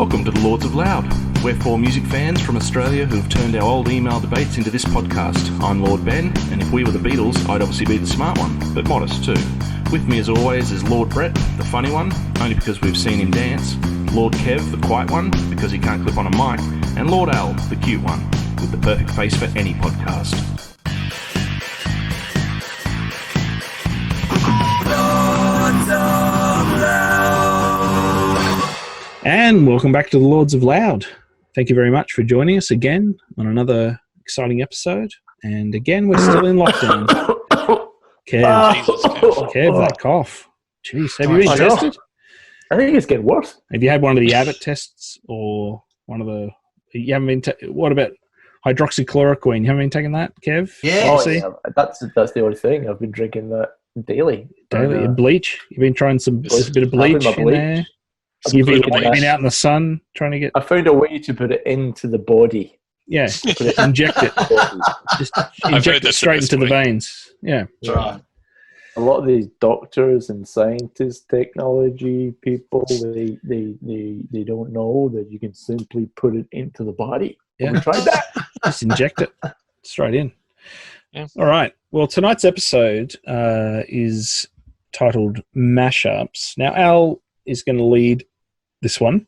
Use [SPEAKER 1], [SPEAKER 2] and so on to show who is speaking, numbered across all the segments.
[SPEAKER 1] Welcome to the Lords of Loud. We're four music fans from Australia who've turned our old email debates into this podcast. I'm Lord Ben, and if we were the Beatles, I'd obviously be the smart one, but modest too. With me as always is Lord Brett, the funny one, only because we've seen him dance, Lord Kev, the quiet one, because he can't clip on a mic, and Lord Al, the cute one, with the perfect face for any podcast.
[SPEAKER 2] And welcome back to the Lords of Loud. Thank you very much for joining us again on another exciting episode. And again, we're still in lockdown. Kev, that cough. Jeez, have you been tested?
[SPEAKER 3] I think it's getting worse.
[SPEAKER 2] Have you had one of the Abbott tests or one of the... You haven't been... What about hydroxychloroquine? You haven't been taking that, Kev?
[SPEAKER 3] Yeah. That's the only thing. I've been drinking that daily.
[SPEAKER 2] Daily? Bleach? You've been trying a bit of bleach in there? You've been out in the sun trying to get...
[SPEAKER 3] I found a way to put it into the body.
[SPEAKER 2] Yeah, inject it. Just inject it straight into the veins. Yeah.
[SPEAKER 3] Right. A lot of these doctors and scientists, technology people, they don't know that you can simply put it into the body.
[SPEAKER 2] Yeah.
[SPEAKER 3] We tried that.
[SPEAKER 2] Just inject it straight in.
[SPEAKER 4] Yeah.
[SPEAKER 2] All right. Well, tonight's episode is titled Mashups. Now, Al is going to lead this one.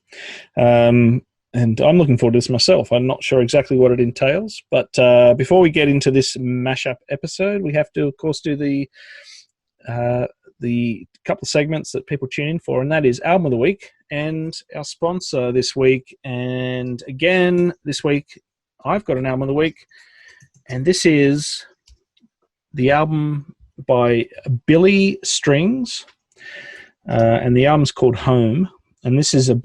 [SPEAKER 2] And I'm looking forward to this myself. I'm not sure exactly what it entails, but before we get into this mashup episode, we have to, of course, do the couple of segments that people tune in for, and that is Album of the Week and our sponsor this week. And again, this week, I've got an Album of the Week, and this is the album by Billy Strings, and the album's called Home. And this is a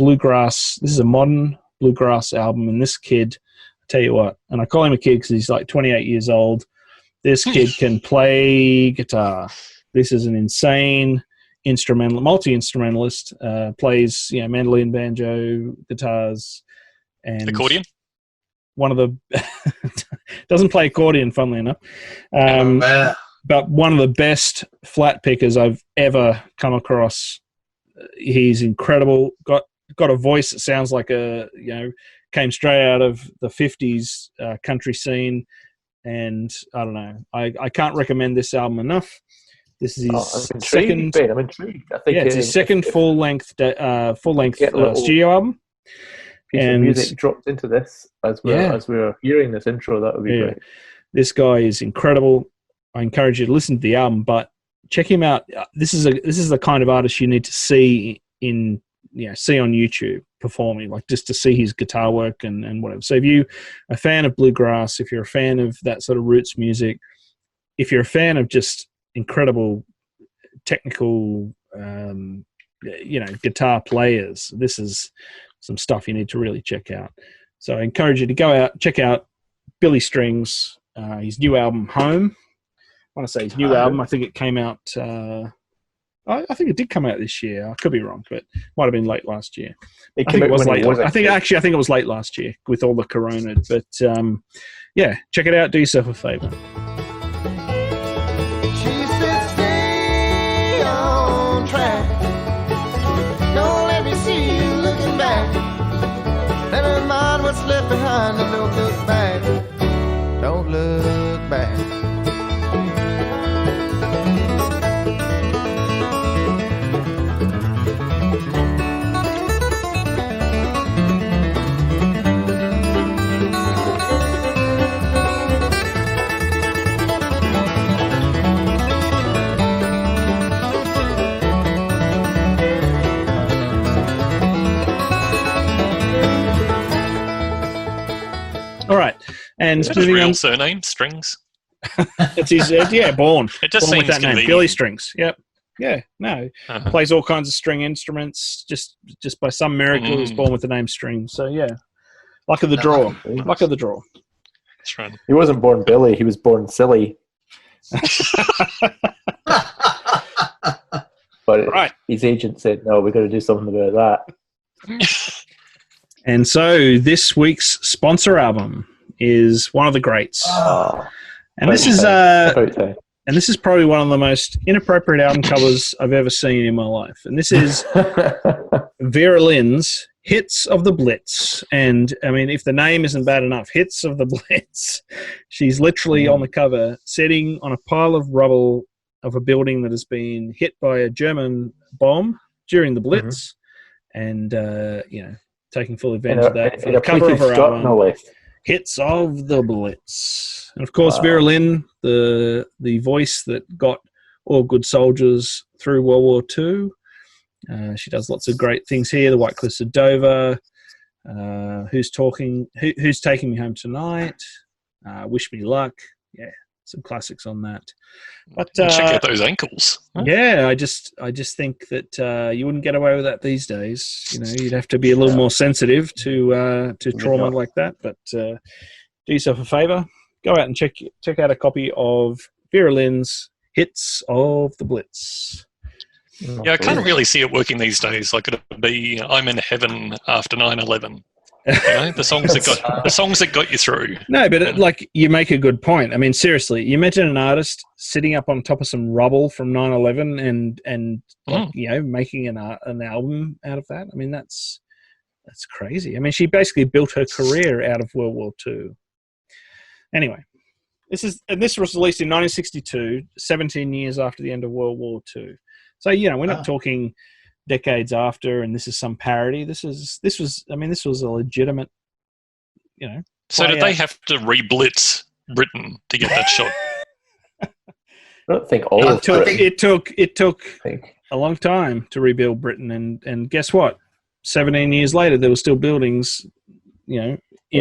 [SPEAKER 2] modern bluegrass album, and this kid, I tell you what, and I call him a kid because he's like 28 years old, this kid can play guitar. This is an insane multi-instrumentalist, plays mandolin, banjo, guitars, and
[SPEAKER 4] accordion.
[SPEAKER 2] One of the doesn't play accordion, funnily enough, but one of the best flat pickers I've ever come across. He's incredible. Got a voice that sounds like came straight out of the 50s country scene, and I don't know. I can't recommend this album enough. This is his second.
[SPEAKER 3] I'm intrigued. I think
[SPEAKER 2] it's his second full length studio album.
[SPEAKER 3] Piece of music dropped into this as we're hearing this intro. That would be great.
[SPEAKER 2] This guy is incredible. I encourage you to listen to the album, but check him out. This is the kind of artist you need to see on YouTube performing, like just to see his guitar work and whatever. So if you're a fan of bluegrass, if you're a fan of that sort of roots music, if you're a fan of just incredible technical, guitar players, this is some stuff you need to really check out. So I encourage you to go out, check out Billy Strings, his new album, Home. I want to say his new album. I think it came out. I think it did come out this year. I could be wrong, but it might have been late last year. I think it was late. I think it was late last year with all the corona. But check it out. Do yourself a favor.
[SPEAKER 5] She said, "Stay on track. Don't let me see you looking back. Never mind what's left behind, and don't look back. Don't look back."
[SPEAKER 2] All right, and
[SPEAKER 4] is that his real surname, Strings?
[SPEAKER 2] It's his born.
[SPEAKER 4] It just
[SPEAKER 2] born
[SPEAKER 4] seems
[SPEAKER 2] with that name, Billy Strings. Yep. Yeah. No. Plays all kinds of string instruments. Just by some miracle, he was born with the name Strings. So yeah, luck of the draw. Luck of the draw.
[SPEAKER 4] That's right.
[SPEAKER 3] He wasn't born Billy. He was born silly. But his agent said, "No, we've got to do something about that."
[SPEAKER 2] And so this week's sponsor album is one of the greats. And this is probably one of the most inappropriate album covers I've ever seen in my life. And this is Vera Lynn's Hits of the Blitz. And, I mean, if the name isn't bad enough, Hits of the Blitz. She's literally on the cover, sitting on a pile of rubble of a building that has been hit by a German bomb during the Blitz. And, taking full advantage of that. For the cover of her album, Hits of the Blitz. And, of course, Vera Lynn, the voice that got all good soldiers through World War II. She does lots of great things here. The White Cliffs of Dover. Who's Taking Me Home Tonight? Wish Me Luck. Yeah, some classics on that. But
[SPEAKER 4] check out those ankles. Huh?
[SPEAKER 2] Yeah, I just think that you wouldn't get away with that these days. You'd have to be a little more sensitive to trauma like that. But do yourself a favor, go out and check out a copy of Vera Lynn's Hits of the Blitz.
[SPEAKER 4] Yeah, I can't really see it working these days. Like it'd be "I'm in Heaven" after 9/11. The songs that got you through.
[SPEAKER 2] No, but you make a good point. I mean, seriously, you imagine an artist sitting up on top of some rubble from 9/11 and making an album out of that. I mean, that's crazy. I mean, she basically built her career out of World War II. Anyway, this was released in 1962, 17 years after the end of World War II. So, we're not talking decades after, and this is some parody. This was a legitimate,
[SPEAKER 4] So did they have to re-blitz Britain to get that shot?
[SPEAKER 3] I don't think all of
[SPEAKER 2] it took a long time to rebuild Britain, and guess what? 17 years later, there were still buildings, in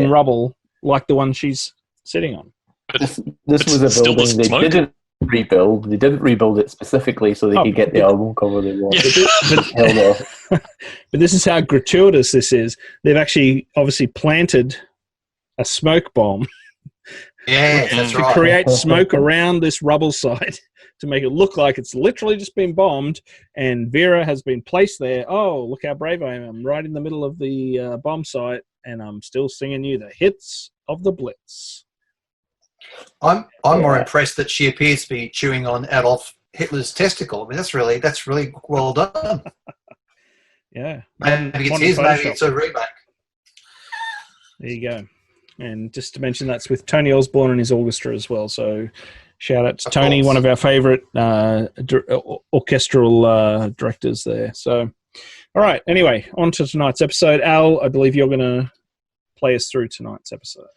[SPEAKER 2] rubble like the one she's sitting on.
[SPEAKER 3] This was a building they didn't rebuild. They didn't rebuild it specifically so they could get the album cover they wanted.
[SPEAKER 2] But this is how gratuitous this is. They've actually obviously planted a smoke bomb.
[SPEAKER 6] Yeah, that's right.
[SPEAKER 2] To create smoke around this rubble site to make it look like it's literally just been bombed, and Vera has been placed there. Oh, look how brave I am. I'm right in the middle of the bomb site, and I'm still singing you the hits of the Blitz.
[SPEAKER 6] I'm more impressed that she appears to be chewing on Adolf Hitler's testicle. I mean, that's really well done.
[SPEAKER 2] Yeah.
[SPEAKER 6] Maybe it's his, maybe it's a remake.
[SPEAKER 2] There you go. And just to mention, that's with Tony Osborne and his orchestra as well. So shout out to Tony, one of our favourite orchestral directors there. So, all right. Anyway, on to tonight's episode. Al, I believe you're going to play us through tonight's episode.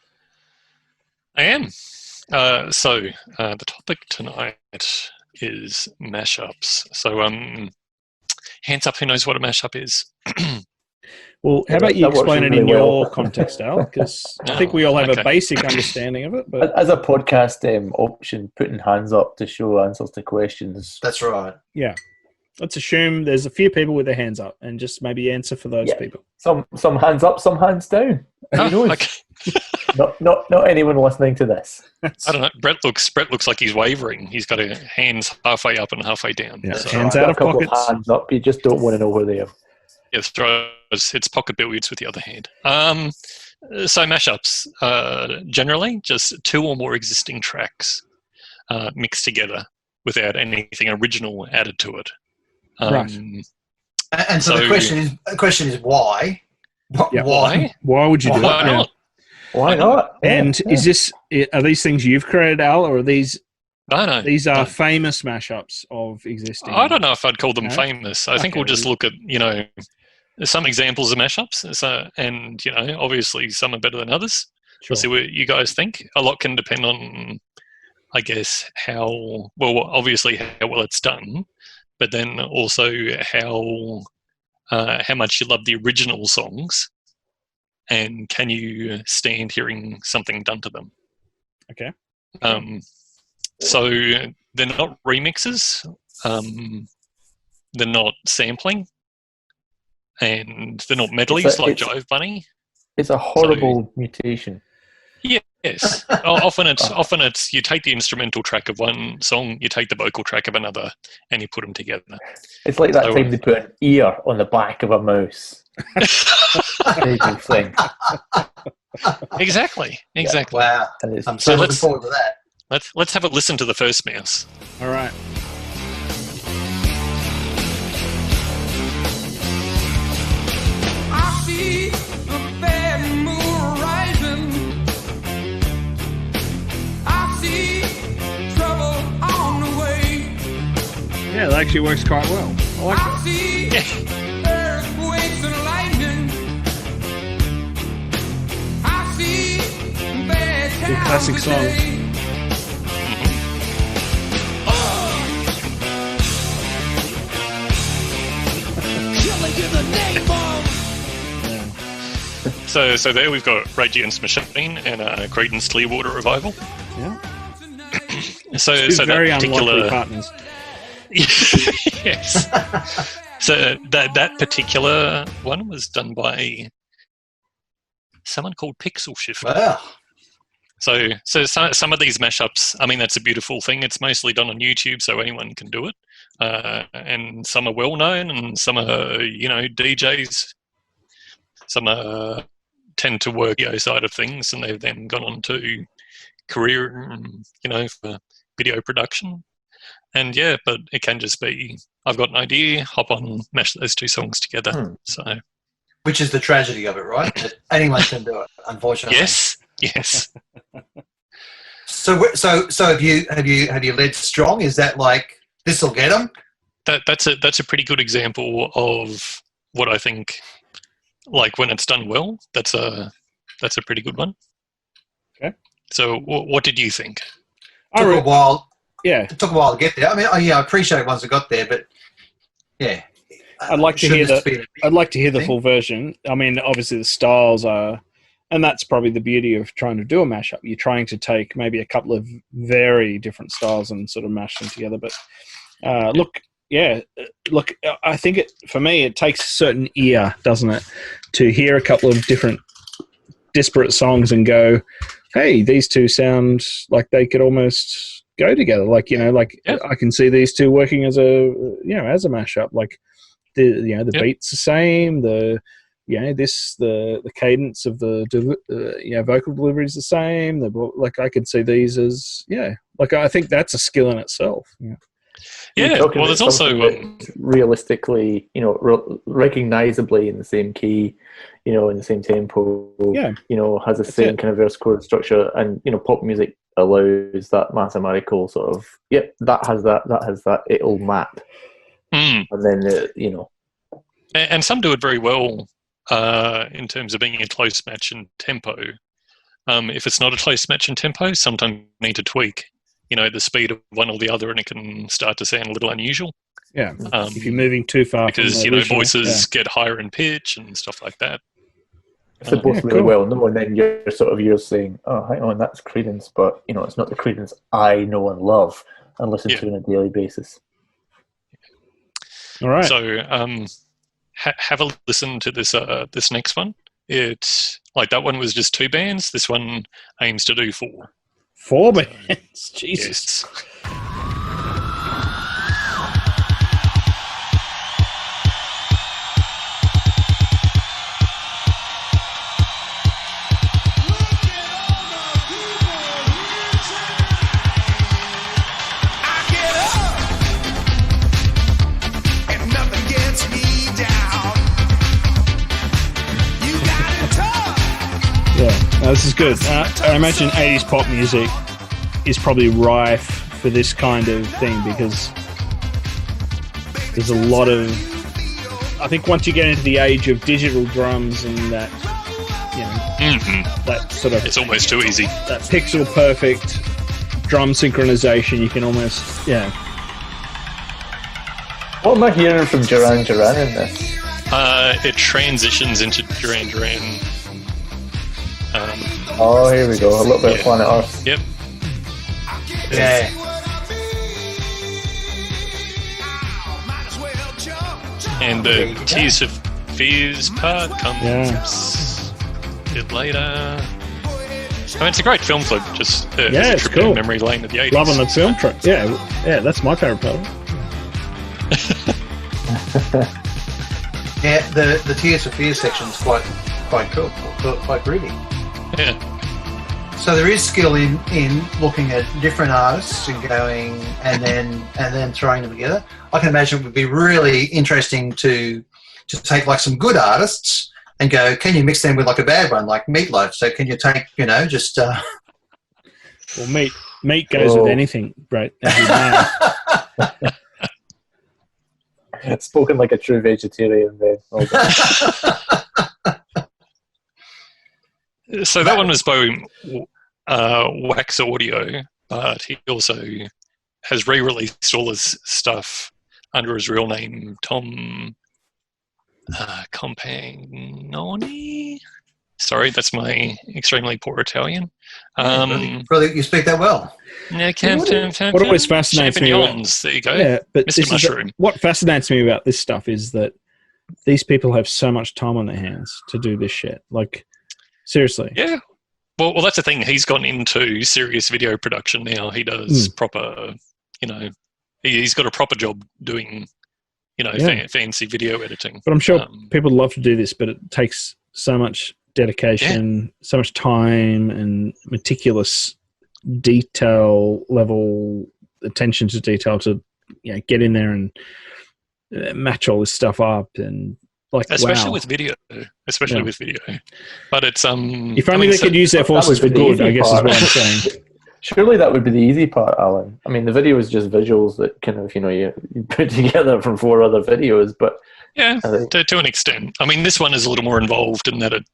[SPEAKER 4] I am. So the topic tonight is mashups. So hands up, who knows what a mashup is?
[SPEAKER 2] Well, how about you explain it in your context, Al? Because I think we all have a basic understanding of it. But
[SPEAKER 3] as a podcast option, putting hands up to show answers to questions.
[SPEAKER 6] That's right.
[SPEAKER 2] Yeah. Let's assume there's a few people with their hands up and just maybe answer for those people.
[SPEAKER 3] Some hands up, some hands down. Who knows?
[SPEAKER 4] Okay.
[SPEAKER 3] Not anyone listening to this.
[SPEAKER 4] I don't know. Brett looks like he's wavering. He's got his hands halfway up and halfway down.
[SPEAKER 2] Yeah,
[SPEAKER 4] so.
[SPEAKER 2] hands out of pockets.
[SPEAKER 3] Of hands up. You just don't want to know where they are.
[SPEAKER 4] Yes, it's pocket billiards with the other hand. So mashups, generally just two or more existing tracks mixed together without anything original added to it.
[SPEAKER 2] Right.
[SPEAKER 6] And so the question is why?
[SPEAKER 4] Why?
[SPEAKER 2] Why would you do
[SPEAKER 4] Why
[SPEAKER 2] it?
[SPEAKER 4] not?
[SPEAKER 3] Why not?
[SPEAKER 2] And are these things you've created, Al, or are these?
[SPEAKER 4] No.
[SPEAKER 2] These are famous mashups of existing.
[SPEAKER 4] I don't know if I'd call them famous. I think we'll just look at some examples of mashups. So, and obviously some are better than others.
[SPEAKER 2] Sure.
[SPEAKER 4] We'll see what you guys think. A lot can depend on, I guess, how well it's done, but then also how much you love the original songs, and can you stand hearing something done to them?
[SPEAKER 2] Okay.
[SPEAKER 4] So they're not remixes, they're not sampling, and they're not medleys like Jive Bunny.
[SPEAKER 3] It's a horrible mutation.
[SPEAKER 4] Yes. Often it's you take the instrumental track of one song, you take the vocal track of another, and you put them together.
[SPEAKER 3] It's like that time they put an ear on the back of a mouse. Thing.
[SPEAKER 4] Exactly.
[SPEAKER 6] Wow. I'm so looking forward to that.
[SPEAKER 4] Let's have a listen to the first mouse.
[SPEAKER 2] All right.
[SPEAKER 5] I see
[SPEAKER 2] that actually works quite well. I like
[SPEAKER 7] I
[SPEAKER 2] that.
[SPEAKER 7] see earthquakes and lightning. I see bad
[SPEAKER 2] Big classic
[SPEAKER 7] towns
[SPEAKER 2] song.
[SPEAKER 7] today. Killing in the name of.
[SPEAKER 4] So there we've got Rage Against the Machine and Creedence Clearwater Revival.
[SPEAKER 2] Yeah.
[SPEAKER 4] So
[SPEAKER 2] Two
[SPEAKER 4] that
[SPEAKER 2] very unlikely
[SPEAKER 4] particular
[SPEAKER 2] partners.
[SPEAKER 4] yes. So that particular one was done by someone called Pixel Shift.
[SPEAKER 6] Wow.
[SPEAKER 4] So some of these mashups, I mean, that's a beautiful thing. It's mostly done on YouTube, so anyone can do it. And some are well known, and some are DJs. Some tend to work the side of things, and they've then gone on to career, for video production. And yeah, but it can just be, I've got an idea, hop on, mash those two songs together. So
[SPEAKER 6] Which is the tragedy of it, right? That anyone can do it, unfortunately.
[SPEAKER 4] yes.
[SPEAKER 6] So have you led strong? Is that like this will get them?
[SPEAKER 4] That's a pretty good example of what I think. Like when it's done well, that's a pretty good one.
[SPEAKER 2] Okay.
[SPEAKER 4] So what did you think?
[SPEAKER 6] Took a while.
[SPEAKER 2] Yeah.
[SPEAKER 6] It took a while to get there. I mean, I appreciate once it got there, but yeah.
[SPEAKER 2] I'd like to hear the full version. I mean, obviously the styles are, and that's probably the beauty of trying to do a mashup. You're trying to take maybe a couple of very different styles and sort of mash them together. But look, I think for me, it takes a certain ear, doesn't it, to hear a couple of different disparate songs and go, hey, these two sound like they could almost go together. Like, I can see these two working as a mashup. Like the beat's the same, the cadence of the vocal delivery is the same. I could see these as I think that's a skill in itself.
[SPEAKER 4] Yeah, well, there's also
[SPEAKER 3] realistically, recognizably in the same key, in the same tempo.
[SPEAKER 2] Yeah,
[SPEAKER 3] has the same kind of verse chord structure, and pop music allows that mathematical sort of that has that it'll map, and then
[SPEAKER 4] and some do it very well in terms of being a close match in tempo. If it's not a close match in tempo, sometimes you need to tweak the speed of one or the other, and it can start to sound a little unusual.
[SPEAKER 2] Yeah, if you're moving too far,
[SPEAKER 4] because voices get higher in pitch and stuff like that.
[SPEAKER 3] If they're both really well known, then you're saying, "Oh, hang on, that's Creedence," but it's not the Creedence I know and love and listen to on a daily basis.
[SPEAKER 2] All right.
[SPEAKER 4] So, have a listen to this this next one. It's like that one was just 2 bands. This one aims to do 4.
[SPEAKER 2] 4 bands, Jesus.
[SPEAKER 4] Yes.
[SPEAKER 2] This is good. I imagine 80s pop music is probably rife for this kind of thing because there's a lot of... I think once you get into the age of digital drums and that, that sort of...
[SPEAKER 4] It's almost too easy.
[SPEAKER 2] That pixel perfect drum synchronization, you can almost...
[SPEAKER 3] What am I hearing from Duran Duran in this?
[SPEAKER 4] It transitions into Duran Duran.
[SPEAKER 3] Here we go. A little bit of Planet Earth.
[SPEAKER 4] Yep.
[SPEAKER 6] Yeah.
[SPEAKER 4] And the Tears of Fears part comes a bit later. I mean, it's a great film clip. Just it's a
[SPEAKER 2] it's
[SPEAKER 4] trip
[SPEAKER 2] cool.
[SPEAKER 4] down memory lane of the 80s.
[SPEAKER 2] Loving the film trip. Yeah, that's my favourite part.
[SPEAKER 6] Yeah, the Tears for Fears section is quite cool, quite groovy.
[SPEAKER 4] Yeah.
[SPEAKER 6] So there is skill in looking at different artists and going and then throwing them together. I can imagine it would be really interesting to take like some good artists and go, can you mix them with like a bad one like Meatloaf? So can you take just
[SPEAKER 2] well, meat goes with anything, right? As you know.
[SPEAKER 3] Spoken like a true vegetarian then.
[SPEAKER 4] So that one was by Wax Audio, but he also has re-released all his stuff under his real name, Tom Compagnoni. Sorry, that's my extremely poor Italian.
[SPEAKER 6] Brother, you speak that well.
[SPEAKER 2] What always fascinates me about,
[SPEAKER 4] there you go.
[SPEAKER 2] yeah, but
[SPEAKER 4] Mr.
[SPEAKER 2] this is
[SPEAKER 4] Mushroom.
[SPEAKER 2] what fascinates me about this stuff is that these people have so much time on their hands to do this shit. Like, seriously.
[SPEAKER 4] Yeah. Well, that's the thing. He's gone into serious video production now. He does proper, he's got a proper job doing, fancy video editing.
[SPEAKER 2] But I'm sure people love to do this, but it takes so much dedication, so much time, and meticulous detail level attention to detail to get in there and match all this stuff up, and
[SPEAKER 4] especially with video, but it's
[SPEAKER 2] if only they could use their forces for good, I guess is what I'm saying.
[SPEAKER 3] Surely that would be the easy part, Alan. I mean, the video is just visuals that kind of you put together from 4 other videos, but
[SPEAKER 4] yeah, to an extent. I mean, this one is a little more involved in that it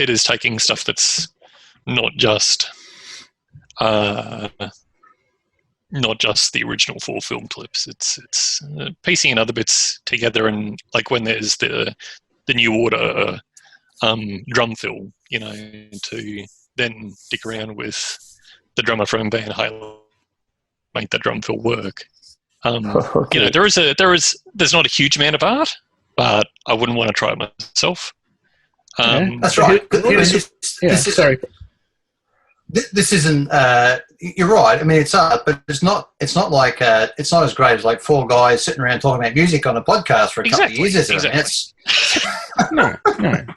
[SPEAKER 4] is taking stuff that's not just the original 4 film clips. It's piecing in other bits together, and like when there's the New Order drum fill, to then dick around with the drummer from Van Halen, make that drum fill work.
[SPEAKER 3] Okay.
[SPEAKER 4] There's not a huge amount of art, but I wouldn't want to try it myself.
[SPEAKER 6] That's right.
[SPEAKER 2] Sorry.
[SPEAKER 6] This isn't. You're right. I mean, it's art, but it's not. It's not like. It's not as great as like 4 guys sitting around talking about music on a podcast for a couple of years. Is it?
[SPEAKER 2] Exactly. No.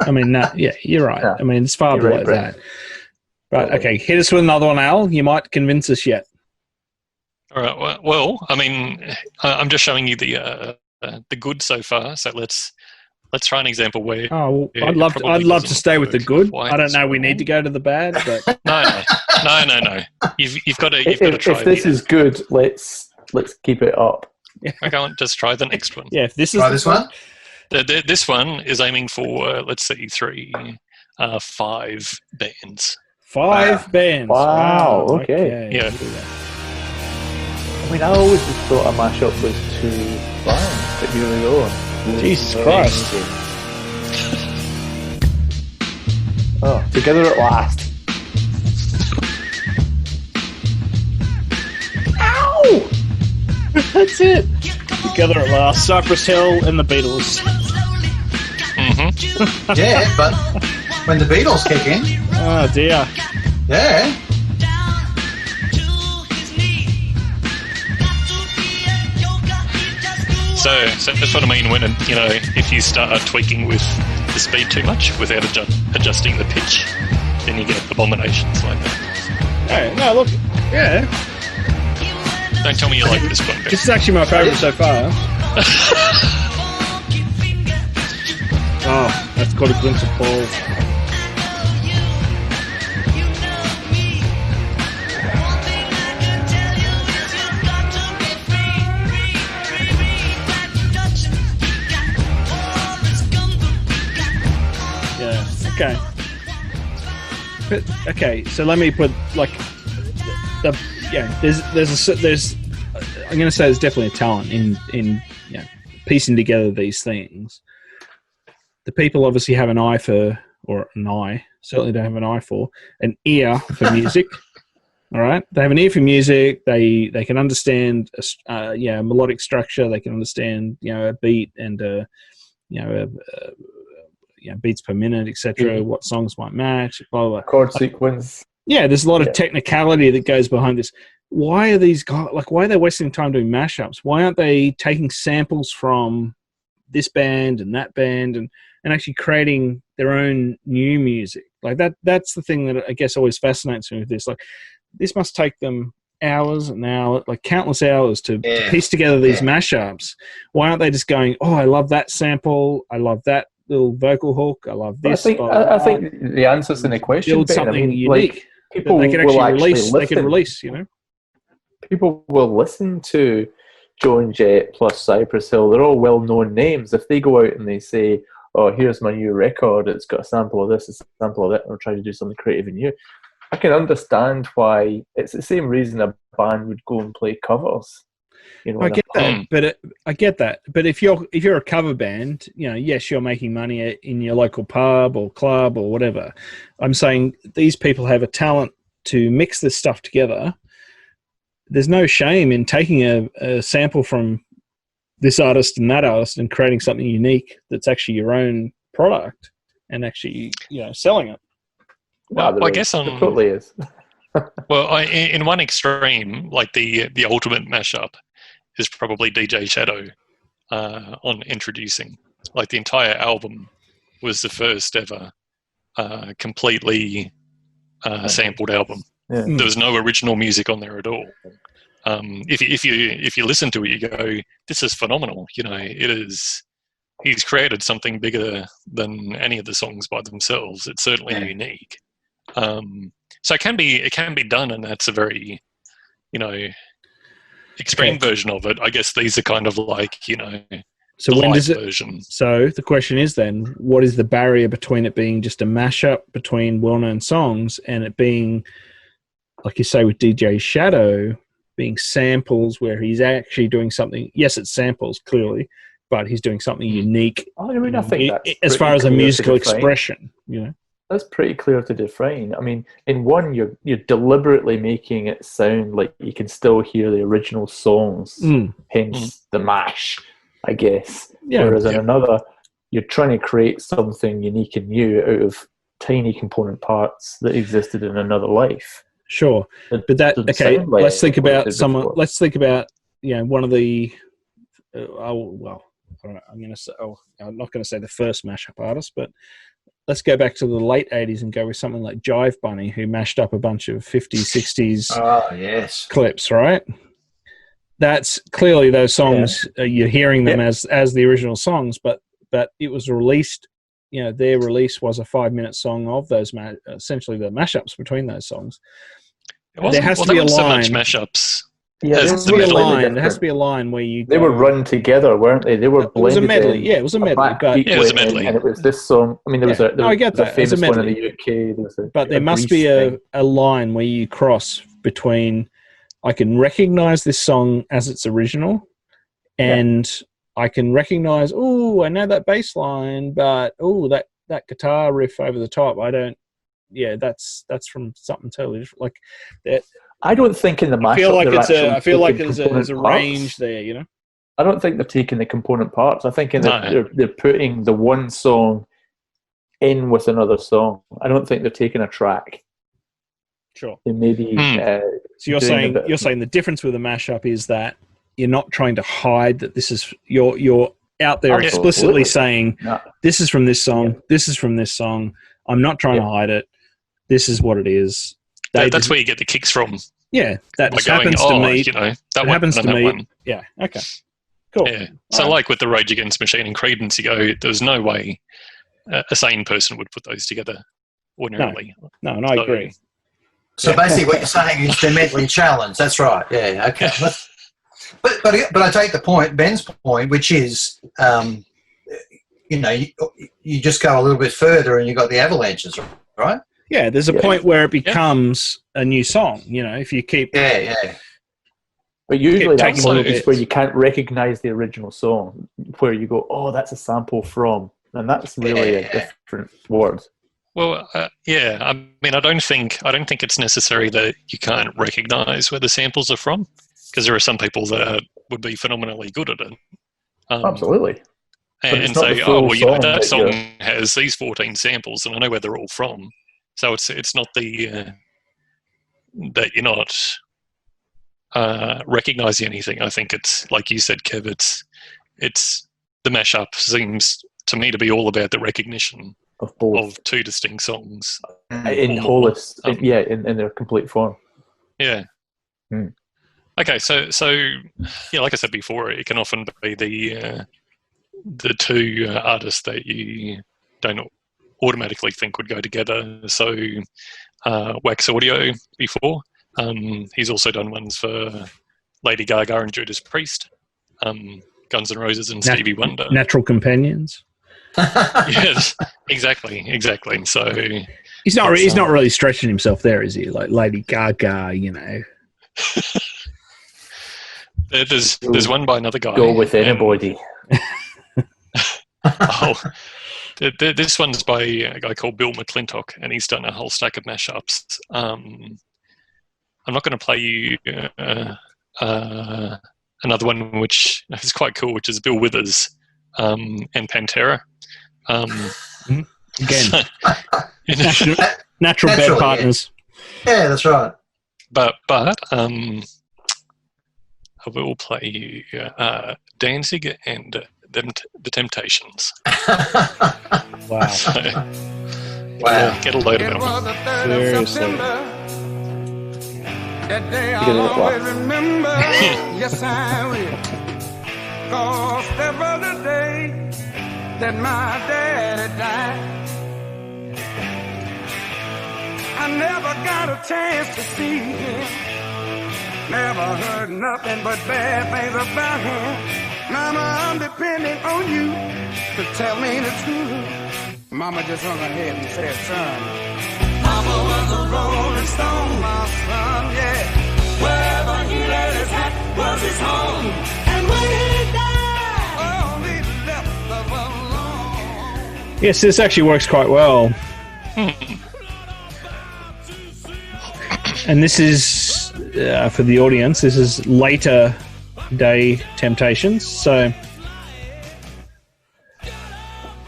[SPEAKER 2] I mean, you're right.
[SPEAKER 3] Yeah.
[SPEAKER 2] I mean, it's far below that. Right. Okay. Hit us with another one, Al. You might convince us yet.
[SPEAKER 4] All right. Well, I mean, I'm just showing you the good so far. So let's try an example where.
[SPEAKER 2] Oh, well, I'd love to stay with the good. I don't know. We need to go to the bad, but
[SPEAKER 4] no. You've got to try.
[SPEAKER 3] If this is good, let's keep it up.
[SPEAKER 4] I can't just try the next one.
[SPEAKER 2] Yeah, if this is
[SPEAKER 6] try this one.
[SPEAKER 4] This one is aiming for let's see, 5 bands.
[SPEAKER 2] 5 bands.
[SPEAKER 3] Wow. Okay.
[SPEAKER 4] Yeah.
[SPEAKER 3] I mean, I always just thought a mashup was 2 bands, but here we go.
[SPEAKER 2] Jesus Christ.
[SPEAKER 3] Oh, together at last. Ow!
[SPEAKER 2] That's it. Together at last. Cypress Hill and the Beatles.
[SPEAKER 4] Mm-hmm.
[SPEAKER 6] Yeah, but when the Beatles kick in.
[SPEAKER 2] Oh dear.
[SPEAKER 6] Yeah.
[SPEAKER 4] So that's what I mean when if you start tweaking with the speed too much without adjusting the pitch, then you get abominations like that.
[SPEAKER 2] Hey, no, look. Yeah.
[SPEAKER 4] Don't tell me you like this one. Ben.
[SPEAKER 2] This is actually my favourite so far. Oh, that's got a glimpse of Paul. Okay. But, okay, so let me put there's I'm going to say there's definitely a talent in piecing together these things. The people obviously have an eye for, or an eye, certainly don't have an eye for, an ear for music. All right, they have an ear for music. They can understand melodic structure. They can understand a beat and beats per minute, etc. What songs might match, blah blah.
[SPEAKER 3] Chord sequence.
[SPEAKER 2] Yeah, there's a lot of technicality that goes behind this. Why are these guys why are they wasting time doing mashups? Why aren't they taking samples from this band and that band and actually creating their own new music? Like that's the thing that I guess always fascinates me with this. Like, this must take them hours and hours, like countless hours to piece together these mashups. Why aren't they just going, oh, I love that sample, I love that little vocal hook, I love this.
[SPEAKER 3] I think the answer's in the question.
[SPEAKER 2] Build something unique.
[SPEAKER 3] People
[SPEAKER 2] they can
[SPEAKER 3] will
[SPEAKER 2] actually
[SPEAKER 3] listen.
[SPEAKER 2] release. They can release.
[SPEAKER 3] People will listen to Joan Jett plus Cypress Hill, they're all well-known names. If they go out and they say, oh, here's my new record, it's got a sample of this, a sample of that, and we're trying to do something creative and new, I can understand why. It's the same reason a band would go and play covers.
[SPEAKER 2] I get that, but I get that. But if you're a cover band, yes, you're making money in your local pub or club or whatever. I'm saying these people have a talent to mix this stuff together. There's no shame in taking a sample from this artist and that artist and creating something unique that's actually your own product and actually selling it.
[SPEAKER 4] Well, I guess
[SPEAKER 3] it totally is.
[SPEAKER 4] Well, in one extreme, like the ultimate mashup is probably DJ Shadow on Introducing. Like the entire album was the first ever completely sampled album.
[SPEAKER 3] Yeah.
[SPEAKER 4] There was no original music on there at all. If you listen to it, you go, "This is phenomenal." It is. He's created something bigger than any of the songs by themselves. It's certainly unique. So it can be done, and that's a very, extreme version of it. I guess these are kind of like,
[SPEAKER 2] So
[SPEAKER 4] the
[SPEAKER 2] when
[SPEAKER 4] light
[SPEAKER 2] does it?
[SPEAKER 4] version.
[SPEAKER 2] So the question is then, what is the barrier between it being just a mashup between well-known songs and it being, like you say with DJ Shadow, being samples where he's actually doing something? Yes, it's samples clearly, but he's doing something unique.
[SPEAKER 3] I mean, I think that's
[SPEAKER 2] as far as a
[SPEAKER 3] pretty clear to
[SPEAKER 2] musical
[SPEAKER 3] define.
[SPEAKER 2] expression,
[SPEAKER 3] That's pretty clear to define. I mean, in one, you're deliberately making it sound like you can still hear the original songs, hence the mash, I guess.
[SPEAKER 2] Yeah.
[SPEAKER 3] Whereas in another, you're trying to create something unique and new out of tiny component parts that existed in another life.
[SPEAKER 2] Sure,
[SPEAKER 3] It
[SPEAKER 2] but that
[SPEAKER 3] doesn't
[SPEAKER 2] okay.
[SPEAKER 3] sound like
[SPEAKER 2] Let's think
[SPEAKER 3] what it
[SPEAKER 2] about
[SPEAKER 3] did
[SPEAKER 2] someone.
[SPEAKER 3] before.
[SPEAKER 2] Let's think about one of the. I don't know, I'm going to say. Oh, I'm not going to say the first mashup artist, but let's go back to the late '80s and go with something like Jive Bunny, who mashed up a bunch of '50s, '60s
[SPEAKER 6] Oh, yes.
[SPEAKER 2] clips. Right. That's clearly those songs. You're hearing them as the original songs, but it was released. Their release was a 5-minute song of those, essentially the mashups between those songs. There has to be a
[SPEAKER 4] so
[SPEAKER 2] line.
[SPEAKER 4] much mashups.
[SPEAKER 3] Yeah,
[SPEAKER 2] There
[SPEAKER 3] they
[SPEAKER 2] has
[SPEAKER 3] were
[SPEAKER 2] to be a
[SPEAKER 3] slightly
[SPEAKER 2] line. There
[SPEAKER 3] different.
[SPEAKER 2] has to be a line where you.
[SPEAKER 3] They were run together, weren't they? They were
[SPEAKER 2] It was a
[SPEAKER 3] blended
[SPEAKER 2] medley.
[SPEAKER 3] in.
[SPEAKER 2] Yeah, it was a medley. But
[SPEAKER 3] backbeat
[SPEAKER 4] Yeah, it was a
[SPEAKER 3] went in,
[SPEAKER 4] medley.
[SPEAKER 3] and it was this song. I mean, there was a
[SPEAKER 2] I get that. It was a
[SPEAKER 3] famous one in
[SPEAKER 2] medley.
[SPEAKER 3] the UK. There was
[SPEAKER 2] But there must
[SPEAKER 3] Grease
[SPEAKER 2] be
[SPEAKER 3] thing.
[SPEAKER 2] a line where you cross between I can recognize this song as its original, and I can recognize, I know that bass line, but that guitar riff over the top, I don't. Yeah, that's from something totally different. Like that.
[SPEAKER 3] I don't think in the mashup
[SPEAKER 2] I feel like
[SPEAKER 3] they're actually
[SPEAKER 2] I feel like
[SPEAKER 3] taking
[SPEAKER 2] there's a
[SPEAKER 3] component
[SPEAKER 2] range
[SPEAKER 3] parts.
[SPEAKER 2] there.
[SPEAKER 3] I don't think they're taking the component parts. I think
[SPEAKER 4] No.
[SPEAKER 3] they're putting the one song in with another song. I don't think they're taking a track.
[SPEAKER 2] Sure.
[SPEAKER 3] They maybe.
[SPEAKER 2] So you're saying the difference with a mashup is that you're not trying to hide that this is you're out there
[SPEAKER 3] Absolutely.
[SPEAKER 2] explicitly saying
[SPEAKER 3] No.
[SPEAKER 2] this is from this song, this is from this song. I'm not trying to hide it. This is what it is.
[SPEAKER 4] That's where you get the kicks from.
[SPEAKER 2] Yeah, that
[SPEAKER 4] By
[SPEAKER 2] just
[SPEAKER 4] going,
[SPEAKER 2] happens to me.
[SPEAKER 4] that
[SPEAKER 2] It
[SPEAKER 4] one
[SPEAKER 2] happens
[SPEAKER 4] and
[SPEAKER 2] to
[SPEAKER 4] that
[SPEAKER 2] me.
[SPEAKER 4] one.
[SPEAKER 2] Yeah. Okay. Cool.
[SPEAKER 4] Yeah. So, like with the Rage Against the Machine and Creedence, you go, there's no way a sane person would put those together ordinarily.
[SPEAKER 2] No, and I agree.
[SPEAKER 6] So basically, what you're saying is they're mentally challenged. That's right. Yeah. Okay. But I take the point, Ben's point, which is, you just go a little bit further and you got the avalanches, right?
[SPEAKER 2] Yeah, there's a point where it becomes a new song. If you keep.
[SPEAKER 6] Yeah.
[SPEAKER 3] But usually that
[SPEAKER 2] taking
[SPEAKER 3] point
[SPEAKER 2] little
[SPEAKER 3] is
[SPEAKER 2] bits.
[SPEAKER 3] where you can't recognize the original song, where you go, oh, that's a sample from. And that's really a different word.
[SPEAKER 4] Well, I mean, I don't think it's necessary that you can't recognize where the samples are from, because there are some people that would be phenomenally good at it.
[SPEAKER 3] Absolutely. But it's
[SPEAKER 4] And
[SPEAKER 3] not
[SPEAKER 4] say,
[SPEAKER 3] the full song
[SPEAKER 4] that
[SPEAKER 3] that
[SPEAKER 4] song
[SPEAKER 3] you're-
[SPEAKER 4] has these 14 samples, and I know where they're all from. So it's not the that you're not recognizing anything. I think it's like you said, Kev. It's the mashup seems to me to be all about the recognition
[SPEAKER 3] Of both.
[SPEAKER 4] of two distinct songs.
[SPEAKER 3] In wholest, in their complete form.
[SPEAKER 4] Yeah.
[SPEAKER 3] Hmm.
[SPEAKER 4] Okay, so like I said before, it can often be the two artists that you don't automatically think would go together. So Wax Audio before. He's also done ones for Lady Gaga and Judas Priest. Guns N' Roses and Stevie Wonder.
[SPEAKER 2] Natural companions.
[SPEAKER 4] Yes, exactly. So
[SPEAKER 2] He's not really stretching himself there, is he? Like Lady Gaga, you know.
[SPEAKER 4] There's one by another guy.
[SPEAKER 3] Go with anybody.
[SPEAKER 4] This one's by a guy called Bill McClintock, and he's done a whole stack of mashups. I'm not going to play you another one which is quite cool, which is Bill Withers and Pantera.
[SPEAKER 2] Again, natural bed partners.
[SPEAKER 6] Yeah, that's right.
[SPEAKER 4] But I will play you Danzig and the Temptations.
[SPEAKER 2] Wow.
[SPEAKER 4] So,
[SPEAKER 6] Wow.
[SPEAKER 4] get a load of
[SPEAKER 7] It
[SPEAKER 4] them.
[SPEAKER 7] was the 3rd of
[SPEAKER 2] Seriously.
[SPEAKER 7] September. That day
[SPEAKER 3] You're gonna
[SPEAKER 7] I'll
[SPEAKER 3] look
[SPEAKER 7] always
[SPEAKER 3] like-
[SPEAKER 7] remember. Yes, I will. 'Cause that was the day that my daddy died. I never got a chance to see him. Never heard nothing but bad things about him. Mama, I'm depending on you to tell me the truth. Mama just hung her head and said, son, Papa was a rolling stone, my son, yeah. Wherever he laid his hat was his home. And when he died, oh, he left us alone.
[SPEAKER 2] Yes, this actually works quite well. And this is, for the audience, this is later day Temptations. So,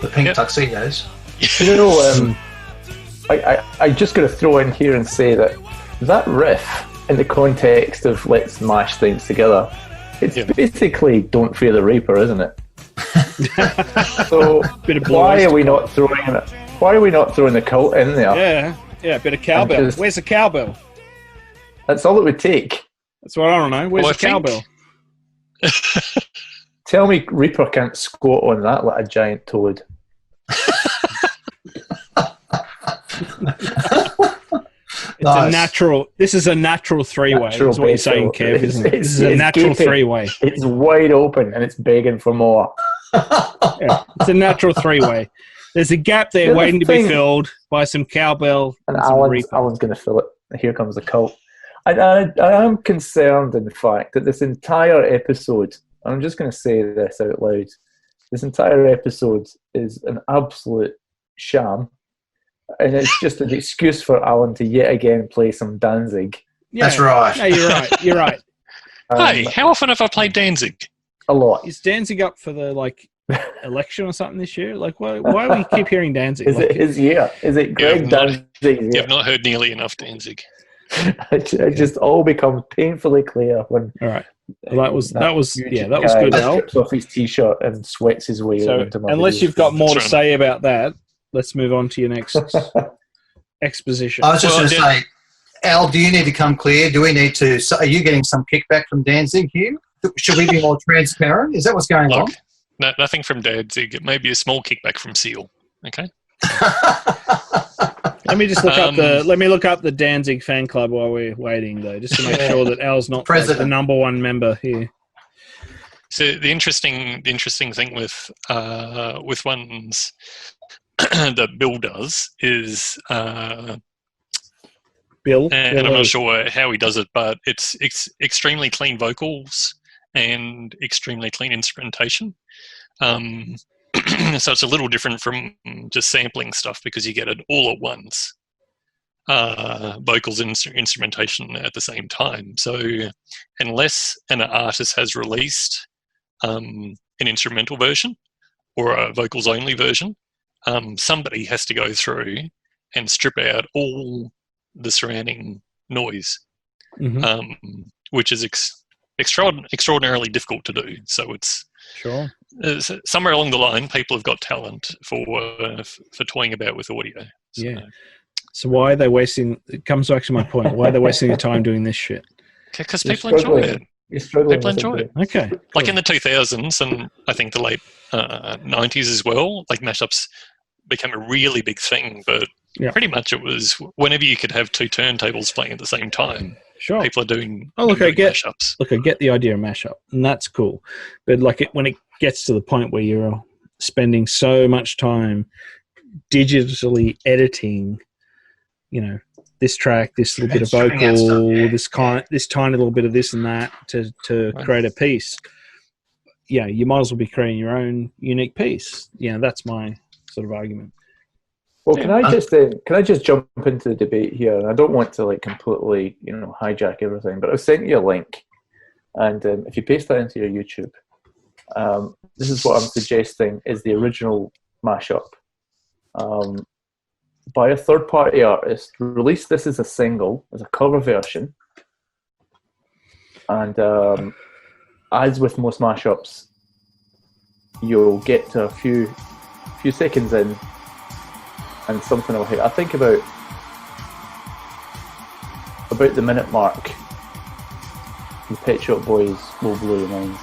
[SPEAKER 6] The pink
[SPEAKER 4] Yep.
[SPEAKER 6] tuxedos.
[SPEAKER 3] You know, I just got to throw in here and say that riff, in the context of let's mash things together, it's basically Don't Fear the Reaper, isn't it? So
[SPEAKER 2] Bit of Blue
[SPEAKER 3] why
[SPEAKER 2] Oyster
[SPEAKER 3] are we not throwing it? Why are we not throwing the cult in there?
[SPEAKER 2] yeah, a bit of cowbell.
[SPEAKER 3] just-
[SPEAKER 2] Where's the cowbell?
[SPEAKER 3] That's all it would take.
[SPEAKER 2] That's what I don't know. Where's
[SPEAKER 4] Well,
[SPEAKER 2] the
[SPEAKER 4] I think-
[SPEAKER 2] cowbell?
[SPEAKER 3] Tell me Reaper can't squat on that like a giant toad.
[SPEAKER 2] It's a
[SPEAKER 6] Nice.
[SPEAKER 2] natural. This is a natural three-way.
[SPEAKER 3] Natural
[SPEAKER 2] Is what you're saying,
[SPEAKER 3] base,
[SPEAKER 2] Kev, isn't it?
[SPEAKER 3] it's-
[SPEAKER 2] This is a
[SPEAKER 3] it's
[SPEAKER 2] natural
[SPEAKER 3] gaping.
[SPEAKER 2] three-way.
[SPEAKER 3] It's wide open and it's begging for more.
[SPEAKER 2] Yeah, it's a natural three-way. There's a gap there
[SPEAKER 3] Yeah, the
[SPEAKER 2] waiting to
[SPEAKER 3] thing-
[SPEAKER 2] be filled by some cowbell
[SPEAKER 3] And
[SPEAKER 2] and some Reaper.
[SPEAKER 3] Alan's going to fill it. Here comes the cult. I am concerned in the fact that this entire episode, I'm just going to say this out loud, this entire episode is an absolute sham. And it's just an excuse for Alan to yet again play some Danzig.
[SPEAKER 2] Yeah.
[SPEAKER 6] That's right.
[SPEAKER 2] No, you're right. You're right.
[SPEAKER 4] Hey, how often have I played Danzig?
[SPEAKER 3] A lot.
[SPEAKER 2] Is Danzig up for the election or something this year? Like, why do we keep hearing Danzig?
[SPEAKER 3] Is
[SPEAKER 2] Like,
[SPEAKER 3] it his year? Is it Greg
[SPEAKER 4] not-
[SPEAKER 3] Danzig's
[SPEAKER 4] You
[SPEAKER 3] year?
[SPEAKER 4] have not heard nearly enough Danzig.
[SPEAKER 3] It just all becomes painfully clear when
[SPEAKER 2] all right. Well, that was
[SPEAKER 3] huge
[SPEAKER 2] that was
[SPEAKER 3] guy
[SPEAKER 2] good, Al.
[SPEAKER 3] strips off his t-shirt and sweats his way
[SPEAKER 2] So,
[SPEAKER 3] into my
[SPEAKER 2] unless
[SPEAKER 3] video.
[SPEAKER 2] you've got more to
[SPEAKER 4] That's right.
[SPEAKER 2] say about that, let's move on to your next exposition.
[SPEAKER 6] I was just
[SPEAKER 4] Well,
[SPEAKER 6] going to say, Al, do you need to come clear? Do we need to? So are you getting some kickback from Danzig here? Should we be more transparent? Is that what's going
[SPEAKER 4] Look, nothing from Danzig. Maybe a small kickback from Seal. Okay.
[SPEAKER 2] Let me just look
[SPEAKER 4] Um,
[SPEAKER 2] look up the Danzig fan club while we're waiting, though, just to make sure that Al's not like, the
[SPEAKER 6] President.
[SPEAKER 2] number one member here.
[SPEAKER 4] So the interesting thing with ones that Bill does is,
[SPEAKER 2] Bill,
[SPEAKER 4] and I'm not sure how he does it, but it's extremely clean vocals and extremely clean instrumentation. So it's a little different from just sampling stuff because you get it all at once, vocals and instrumentation at the same time. So unless an artist has released an instrumental version or a vocals only version, somebody has to go through and strip out all the surrounding noise,
[SPEAKER 2] Mhm.
[SPEAKER 4] which is extraordinarily difficult to do. So it's
[SPEAKER 2] Sure.
[SPEAKER 4] somewhere along the line, people have got talent for toying about with audio. So,
[SPEAKER 2] Yeah. So why are they wasting? It comes back to my point. Why are they wasting their time doing this shit?
[SPEAKER 4] because
[SPEAKER 3] You're
[SPEAKER 4] people enjoy
[SPEAKER 3] struggling.
[SPEAKER 4] it.
[SPEAKER 3] You're struggling
[SPEAKER 4] People
[SPEAKER 3] with
[SPEAKER 4] enjoy
[SPEAKER 3] it.
[SPEAKER 2] Okay.
[SPEAKER 4] Like
[SPEAKER 2] cool.
[SPEAKER 4] in the 2000s and I think the late 90s as well, like mashups became a really big thing, but
[SPEAKER 2] Yeah.
[SPEAKER 4] pretty much it was whenever you could have two turntables playing at the same time,
[SPEAKER 2] Sure.
[SPEAKER 4] people are doing.
[SPEAKER 2] Oh, look,
[SPEAKER 4] doing
[SPEAKER 2] I get-
[SPEAKER 4] mashups.
[SPEAKER 2] Look, I get the idea of mashup, and that's cool. But when it gets to the point where you're spending so much time digitally editing, this track, this little bit of
[SPEAKER 6] Stripping out
[SPEAKER 2] vocal,
[SPEAKER 6] stuff,
[SPEAKER 2] this tiny little bit of this and that to create a piece. Yeah, you might as well be creating your own unique piece. That's my sort of argument.
[SPEAKER 3] Well, can I just jump into the debate here? And I don't want to completely hijack everything, but I've sent you a link, and if you paste that into your YouTube, this is what I'm suggesting is the original mashup by a third-party artist. Released this as a single, as a cover version, and as with most mashups, you'll get to a few seconds in, and something will hit. I think about the minute mark, the Pet Shop Boys will blow your mind.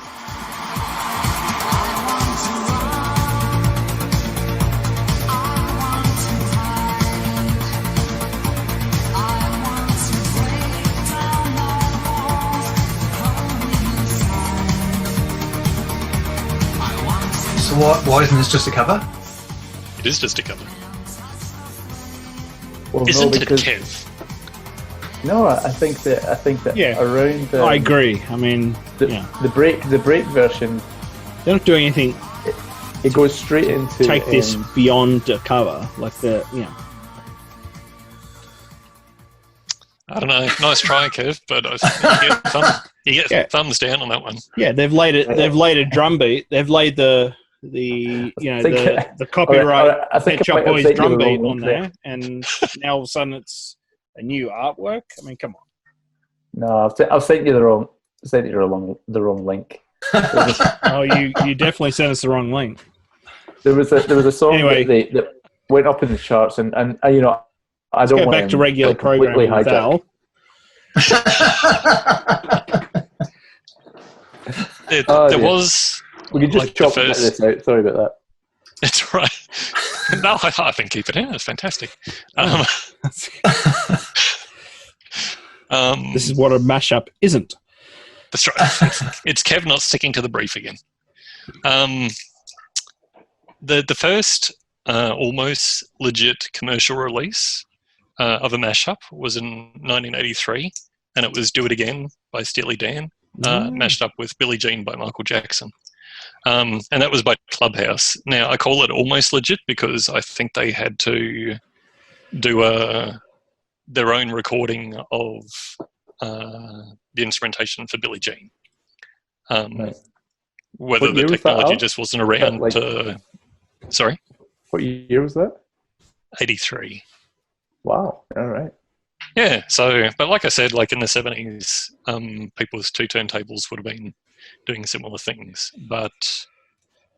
[SPEAKER 6] So why isn't this just a cover?
[SPEAKER 4] It is just a cover.
[SPEAKER 3] Well,
[SPEAKER 4] Isn't
[SPEAKER 3] no,
[SPEAKER 4] it,
[SPEAKER 3] because
[SPEAKER 4] Kev?
[SPEAKER 3] no, I think that
[SPEAKER 2] Yeah.
[SPEAKER 3] around
[SPEAKER 2] I agree. I mean,
[SPEAKER 3] the break version,
[SPEAKER 2] they're not doing anything.
[SPEAKER 3] it goes straight into
[SPEAKER 2] Take this beyond a cover,
[SPEAKER 4] I don't know. Nice try, Kev, but I think you get thumbs down on that one.
[SPEAKER 2] Yeah, they've laid it. They've laid a drum beat. They've laid the copyright
[SPEAKER 3] I think
[SPEAKER 2] Pet Shop
[SPEAKER 3] I might have
[SPEAKER 2] Boys
[SPEAKER 3] sent you
[SPEAKER 2] drum
[SPEAKER 3] the
[SPEAKER 2] beat
[SPEAKER 3] wrong
[SPEAKER 2] on
[SPEAKER 3] link
[SPEAKER 2] there, and now all of a sudden it's a new artwork. I mean, come on.
[SPEAKER 3] No, I've sent you the wrong link.
[SPEAKER 2] Oh, you definitely sent us the wrong link.
[SPEAKER 3] There was a song
[SPEAKER 2] Anyway.
[SPEAKER 3] that went up in the charts, and I
[SPEAKER 2] Let's
[SPEAKER 3] don't
[SPEAKER 2] go
[SPEAKER 3] want
[SPEAKER 2] back to regular
[SPEAKER 3] completely
[SPEAKER 2] programming, Val.
[SPEAKER 4] There was.
[SPEAKER 3] We could just
[SPEAKER 4] like
[SPEAKER 3] chop
[SPEAKER 4] the first-
[SPEAKER 3] this out. Sorry about that.
[SPEAKER 4] That's right. No, I think keep it in. It's fantastic.
[SPEAKER 2] This is what a mashup isn't.
[SPEAKER 4] That's right. It's Kev not sticking to the brief again. The first almost legit commercial release of a mashup was in 1983, and it was "Do It Again" by Steely Dan, mashed up with "Billie Jean" by Michael Jackson. And that was by Clubhouse. Now, I call it almost legit because I think they had to do their own recording of the instrumentation for Billie Jean.
[SPEAKER 3] Right.
[SPEAKER 4] Whether
[SPEAKER 3] What
[SPEAKER 4] the
[SPEAKER 3] year was that
[SPEAKER 4] technology
[SPEAKER 3] out?
[SPEAKER 4] just wasn't around
[SPEAKER 3] Like-
[SPEAKER 4] to... Sorry?
[SPEAKER 3] What year was that?
[SPEAKER 4] 83.
[SPEAKER 3] Wow. All right.
[SPEAKER 4] Yeah, so, but like I said, like in the 70s, people with two turntables would have been doing similar things. But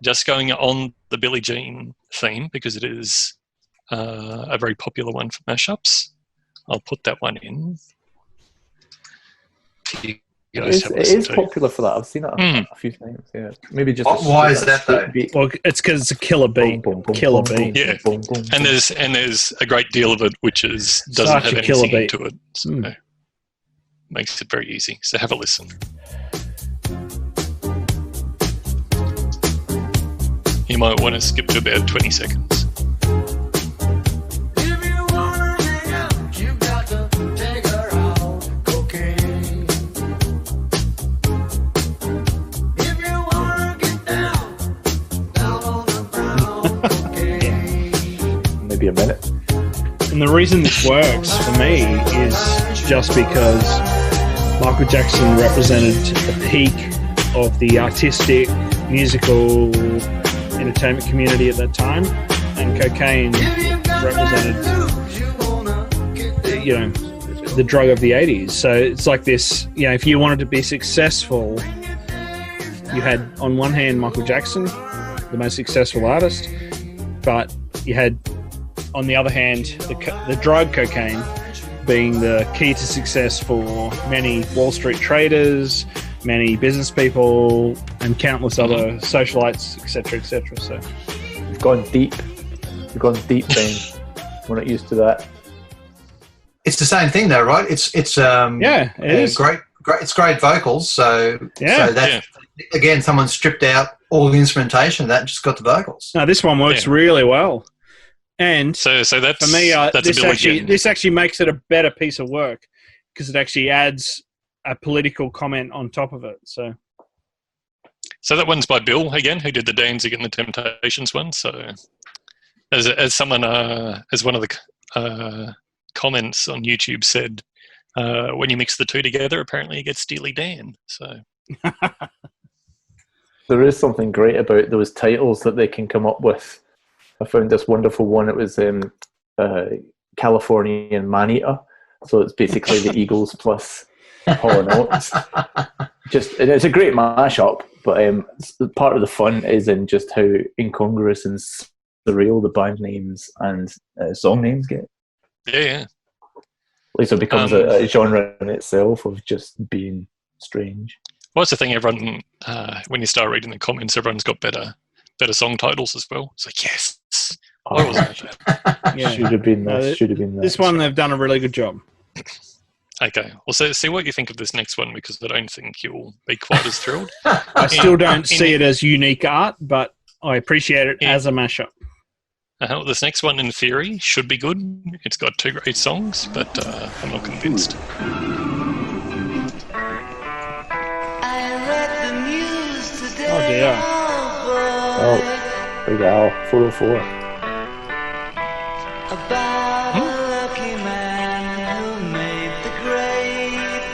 [SPEAKER 4] just going on the Billie Jean theme, because it is a very popular one for mashups, I'll put that one in. You guys have a
[SPEAKER 3] It
[SPEAKER 4] listen
[SPEAKER 3] is
[SPEAKER 4] to.
[SPEAKER 3] popular for that. I've seen it a few times. Yeah, maybe just.
[SPEAKER 6] Why is that, though?
[SPEAKER 3] beat.
[SPEAKER 2] Well, it's because it's a killer beat.
[SPEAKER 3] Boom, boom, boom,
[SPEAKER 2] Killer
[SPEAKER 3] boom,
[SPEAKER 2] beat.
[SPEAKER 3] boom,
[SPEAKER 4] Yeah.
[SPEAKER 3] boom, boom, boom.
[SPEAKER 4] And there's a great deal of it which doesn't
[SPEAKER 2] Such
[SPEAKER 4] have
[SPEAKER 2] a
[SPEAKER 4] any
[SPEAKER 2] killer
[SPEAKER 4] singing
[SPEAKER 2] beat.
[SPEAKER 4] to it. So makes it very easy. So have a listen. You might want to skip to about 20 seconds.
[SPEAKER 5] If you wanna hang out, you got to take her out cocaine. If you wanna get down on the brown cocaine.
[SPEAKER 3] Maybe a minute.
[SPEAKER 2] And the reason this works for me is just because Michael Jackson represented the peak of the artistic, musical, entertainment community at that time, and cocaine represented, the drug of the 80s. So it's like this, if you wanted to be successful, you had on one hand Michael Jackson, the most successful artist, but you had on the other hand the drug cocaine being the key to success for many Wall Street traders, many business people, and countless other socialites, etc., etc. So
[SPEAKER 3] You've gone deep. You've gone deep, Ben. We're not used to that.
[SPEAKER 6] it's the same thing though, right? It's
[SPEAKER 2] It is.
[SPEAKER 6] great. It's great vocals. So
[SPEAKER 2] Yeah.
[SPEAKER 6] so that again, someone stripped out all the instrumentation that just got the vocals.
[SPEAKER 2] No, this one works really well. And
[SPEAKER 4] So that's
[SPEAKER 2] for me,
[SPEAKER 4] that's
[SPEAKER 2] this actually makes it a better piece of work because it actually adds a political comment on top of it. So
[SPEAKER 4] that one's by Bill again, who did the Danzig and the Temptations one. So as someone as one of the comments on YouTube said, when you mix the two together, apparently you get Steely Dan. So
[SPEAKER 3] There is something great about those titles that they can come up with. I found this wonderful one. It was Californian Man-Eater. So it's basically the Eagles plus Hall & Oates. And it's a great mashup, but part of the fun is in just how incongruous and surreal the band names and song names get.
[SPEAKER 4] yeah.
[SPEAKER 3] So it becomes a genre in itself of just being strange.
[SPEAKER 4] What's the thing? Everyone, when you start reading the comments, everyone's got better song titles as well. It's like, yes, I was like that.
[SPEAKER 2] yeah.
[SPEAKER 3] Should have been this. Should have been that.
[SPEAKER 2] This one, they've done a really good job.
[SPEAKER 4] Okay, well, so see what you think of this next one, because I don't think you'll be quite as thrilled.
[SPEAKER 2] I still don't see it as unique art, but I appreciate it as a mashup.
[SPEAKER 4] This next one, in theory, should be good. It's got 2 great songs, but I'm not convinced.
[SPEAKER 2] Oh dear.
[SPEAKER 3] Oh, Big Al, 404.
[SPEAKER 5] About a lucky man who made the grade.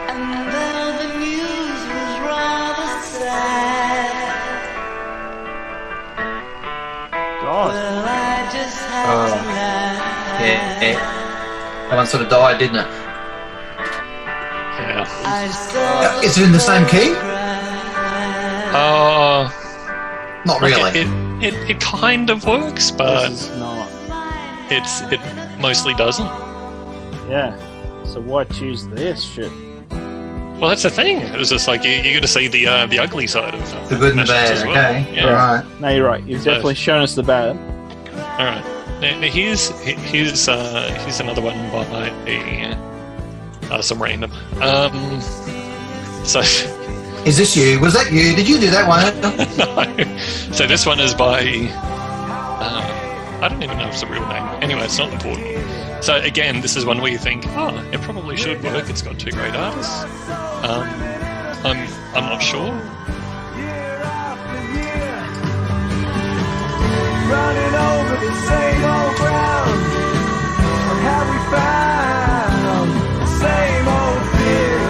[SPEAKER 5] And though the news was rather sad,
[SPEAKER 2] God.
[SPEAKER 5] well, I just had to laugh.
[SPEAKER 6] Yeah. That one sort of died, didn't it?
[SPEAKER 4] Yeah.
[SPEAKER 5] I saw
[SPEAKER 6] Is it in the same key? Not really.
[SPEAKER 4] It kind of works, but
[SPEAKER 2] This is not.
[SPEAKER 4] it mostly doesn't.
[SPEAKER 2] Yeah. So why choose this shit?
[SPEAKER 4] Well, that's the thing. It was just like you got to see the ugly side of
[SPEAKER 6] The good and the
[SPEAKER 4] mashups
[SPEAKER 6] bad,
[SPEAKER 4] as well.
[SPEAKER 6] okay.
[SPEAKER 4] Yeah.
[SPEAKER 6] All right.
[SPEAKER 2] No, you're right. You've definitely shown us the bad.
[SPEAKER 4] All right. Now here's another one by some random. So
[SPEAKER 6] Is this you? Was that you? Did you do that one?
[SPEAKER 4] no. So this one is by I don't even know if it's a real name. Anyway, it's not important. So again, this is one where you think, it probably should work. It's got 2 great artists. I'm not sure.
[SPEAKER 7] Running over the same old ground. Or have we found the same old fear?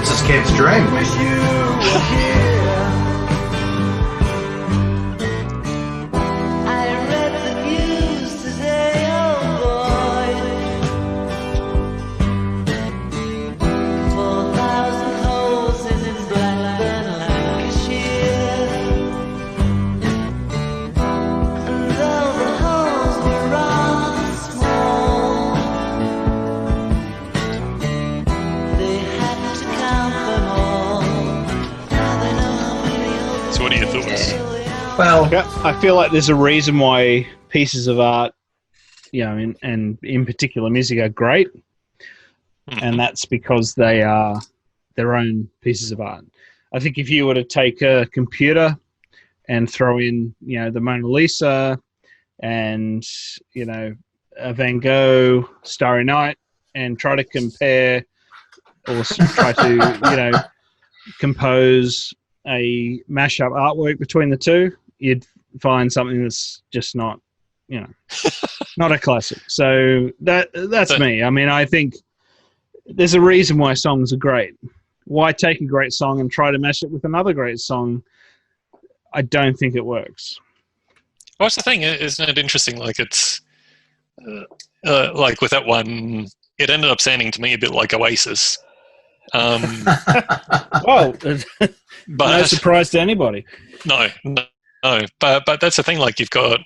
[SPEAKER 6] This is Kev's dream.
[SPEAKER 7] Wish you were here.
[SPEAKER 5] I read the news today, oh boy. 4,000 holes in Blackburn, Lancashire. And though the holes were rather small, they had to count them all. Now they know how many holes.
[SPEAKER 4] So what are your thoughts?
[SPEAKER 6] Well,
[SPEAKER 2] I feel like there's a reason why pieces of art, and in particular music, are great, and that's because they are their own pieces of art. I think if you were to take a computer and throw in, the Mona Lisa and, a Van Gogh, Starry Night, and try to compare or try to, compose a mashup artwork between the two, you'd find something that's just not, not a classic. So that's me. I mean, I think there's a reason why songs are great. Why take a great song and try to mash it with another great song? I don't think it works.
[SPEAKER 4] What's the thing? Isn't it interesting? Like it's like with that one, it ended up sounding to me a bit like Oasis.
[SPEAKER 2] Well,
[SPEAKER 4] But
[SPEAKER 2] no surprise to anybody.
[SPEAKER 4] No. But that's the thing. Like you've got,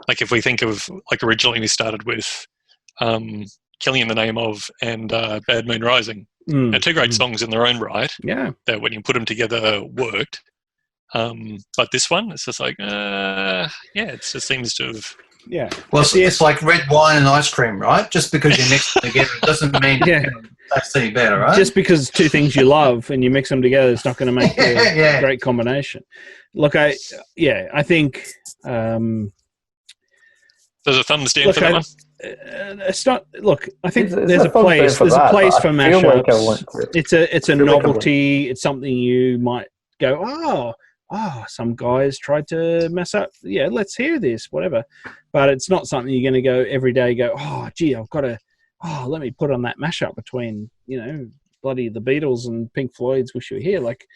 [SPEAKER 4] like if we think of like originally we started with Killing in the Name of and Bad Moon Rising. Now, 2 great songs in their own right.
[SPEAKER 2] Yeah.
[SPEAKER 4] That when you put them together worked. But this one, it's just like, it just seems to have
[SPEAKER 2] Yeah.
[SPEAKER 6] Well, it's like red wine and ice cream, right? Just because you mix them together, it doesning mean
[SPEAKER 2] Yeah.
[SPEAKER 6] it tastes any better, right?
[SPEAKER 2] Just because two things you love and you mix them together, it's not going to make a great combination. Look, I think.
[SPEAKER 4] There's a thumbs down for that one.
[SPEAKER 2] It's not. Look, I think
[SPEAKER 3] It's
[SPEAKER 2] there's a place. There's a place for
[SPEAKER 3] I feel like I
[SPEAKER 2] mashups.
[SPEAKER 3] want to.
[SPEAKER 2] It's a novelty. It's something you might go, oh, some guys tried to mess up. Yeah, let's hear this, whatever. But it's not something you're going to go every day. Go, oh, gee, I've got to. Oh, let me put on that mashup between bloody the Beatles and Pink Floyd's "Wish You Were Here." Like,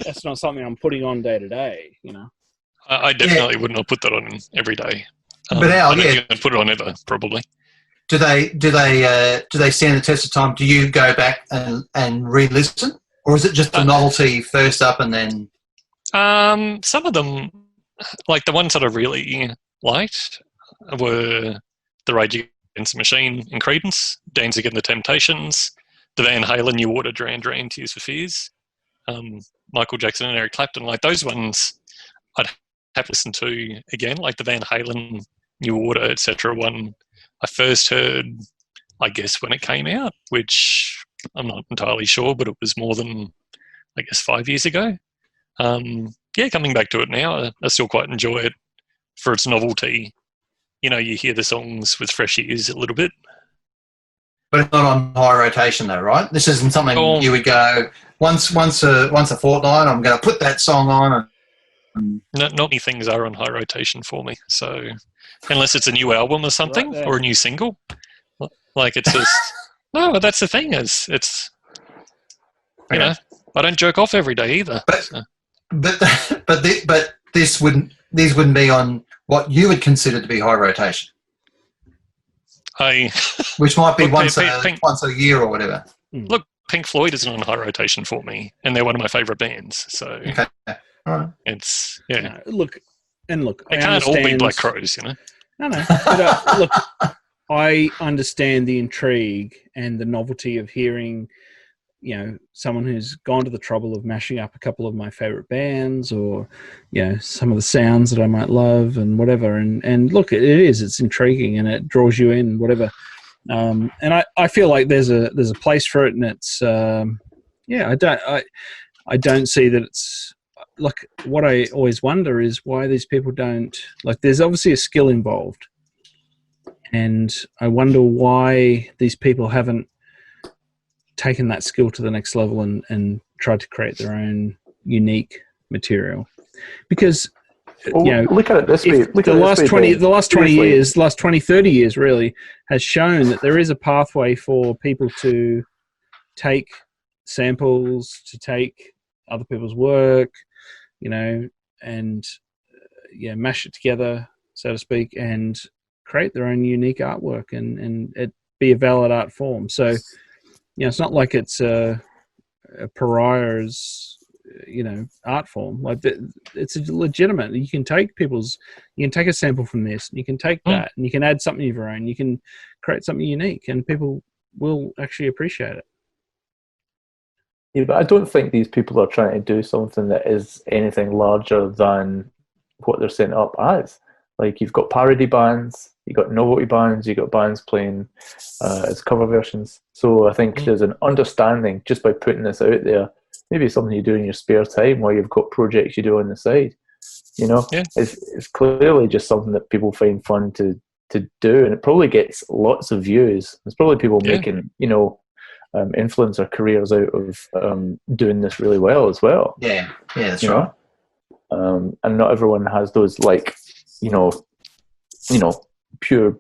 [SPEAKER 2] that's not something I'm putting on day to day.
[SPEAKER 4] I definitely would not put that on every day.
[SPEAKER 6] But Al,
[SPEAKER 4] I don't think I'd put it on ever, probably.
[SPEAKER 6] Do they stand the test of time? Do you go back and re-listen, or is it just the novelty first up and then?
[SPEAKER 4] Some of them, like the ones that I really liked, were the Rage Against the Machine and Creedence, Danzig and the Temptations, the Van Halen, New Order, Duran Duran, Tears for Fears, Michael Jackson and Eric Clapton. Like those ones, I'd have to listen to again, like the Van Halen, New Order, etc. one I first heard, I guess, when it came out, which I'm not entirely sure, but it was more than, I guess, 5 years ago. Coming back to it now, I still quite enjoy it for its novelty. You hear the songs with fresh ears a little bit.
[SPEAKER 6] But it's not on high rotation, though, right? This isn't something you would go once a fortnight. I'm going to put that song on.
[SPEAKER 4] Not many things are on high rotation for me. So unless it's a new album or something,
[SPEAKER 2] Right
[SPEAKER 4] or a new single, like it's just no. That's the thing. It's I don't jerk off every day either.
[SPEAKER 6] But these wouldn't be on what you would consider to be high rotation, which might be once a year or whatever.
[SPEAKER 4] Look, Pink Floyd isn't on high rotation for me, and they're one of my favourite bands. So
[SPEAKER 6] okay, all right.
[SPEAKER 4] It's
[SPEAKER 2] Look,
[SPEAKER 4] They can't all be Black Crows,
[SPEAKER 2] No. But, look, I understand the intrigue and the novelty of hearing, someone who's gone to the trouble of mashing up a couple of my favorite bands, or some of the sounds that I might love and whatever. And look, it's intriguing and it draws you in, whatever. And I feel like there's a place for it, and it's I don't see that it's. Like, what I always wonder is why these people don't, like, there's obviously a skill involved, and I wonder why these people haven't taken that skill to the next level and tried to create their own unique material. Because
[SPEAKER 3] look at it this way.
[SPEAKER 2] The last 20, 30 years really has shown that there is a pathway for people to take samples, to take other people's work, and mash it together, so to speak, and create their own unique artwork and it be a valid art form. So, it's not like it's a pariah's, art form. Like it's legitimate. You can take a sample from this, and you can take that, and you can add something of your own. You can create something unique, and people will actually appreciate it.
[SPEAKER 3] Yeah, but I don't think these people are trying to do something that is anything larger than what they're set up as. Like, you've got parody bands, you've got novelty bands, you've got bands playing as cover versions. So I think there's an understanding, just by putting this out there, maybe something you do in your spare time while you've got projects you do on the side. It's clearly just something that people find fun to do, and it probably gets lots of views. There's probably people making, influencer careers out of doing this really well as well.
[SPEAKER 6] Yeah, that's right.
[SPEAKER 3] And not everyone has those pure